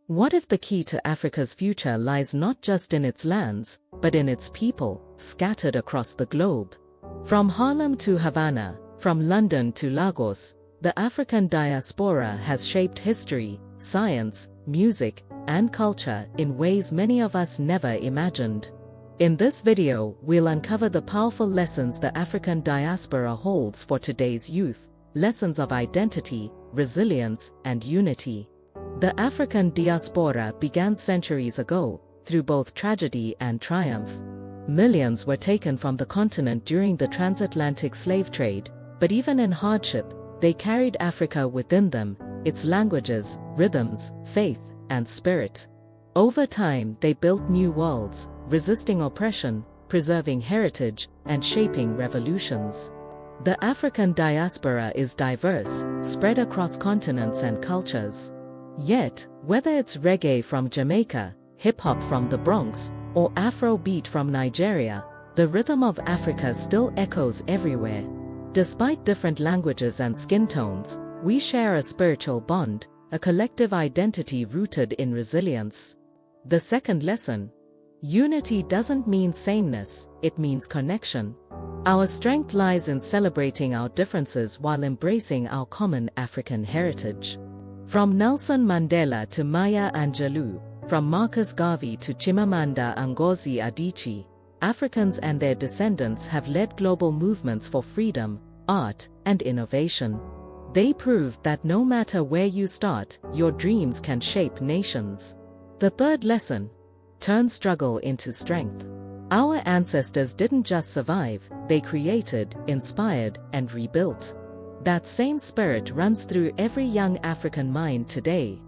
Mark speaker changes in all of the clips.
Speaker 1: What if the key to Africa's future lies not just in its lands, but in its people, scattered across the globe? From Harlem to Havana, from London to Lagos, the African diaspora has shaped history, science, music, and culture in ways many of us never imagined. In this video, we'll uncover the powerful lessons the African diaspora holds for today's youth, lessons of identity, resilience, and unity. The African diaspora began centuries ago, through both tragedy and triumph. Millions were taken from the continent during the transatlantic slave trade, but even in hardship, they carried Africa within them, its languages, rhythms, faith, and spirit. Over time, they built new worlds, resisting oppression, preserving heritage, and shaping revolutions. The African diaspora is diverse, spread across continents and cultures. Yet, whether it's reggae from Jamaica, hip-hop from the Bronx, or Afrobeat from Nigeria, the rhythm of Africa still echoes everywhere. Despite different languages and skin tones, we share a spiritual bond, a collective identity rooted in resilience. The second lesson: unity doesn't mean sameness, it means connection. Our strength lies in celebrating our differences while embracing our common African heritage. From Nelson Mandela to Maya Angelou, from Marcus Garvey to Chimamanda Ngozi Adichie, Africans and their descendants have led global movements for freedom, art, and innovation. They proved that no matter where you start, your dreams can shape nations. The third lesson: turn struggle into strength. Our ancestors didn't just survive, they created, inspired, and rebuilt. That same spirit runs through every young African mind today.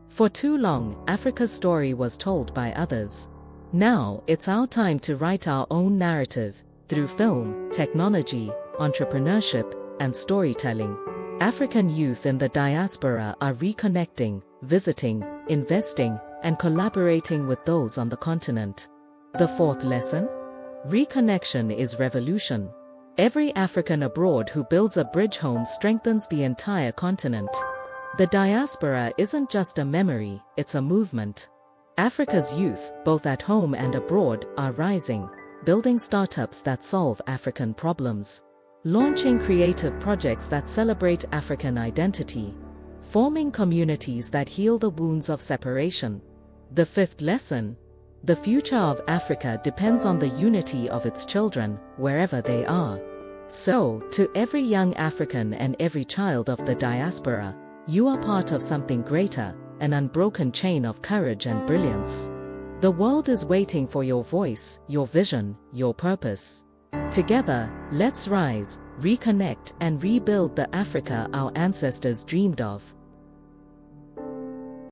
Speaker 1: For too long, Africa's story was told by others. Now, it's our time to write our own narrative, through film, technology, entrepreneurship, and storytelling. African youth in the diaspora are reconnecting, visiting, investing, and collaborating with those on the continent. The fourth lesson: reconnection is revolution. Every African abroad who builds a bridge home strengthens the entire continent. The diaspora isn't just a memory, it's a movement. Africa's youth, both at home and abroad, are rising, building startups that solve African problems, launching creative projects that celebrate African identity, forming communities that heal the wounds of separation. The fifth lesson: the future of Africa depends on the unity of its children, wherever they are. So, to every young African and every child of the diaspora, you are part of something greater, an unbroken chain of courage and brilliance. The world is waiting for your voice, your vision, your purpose. Together, let's rise, reconnect, and rebuild the Africa our ancestors dreamed of.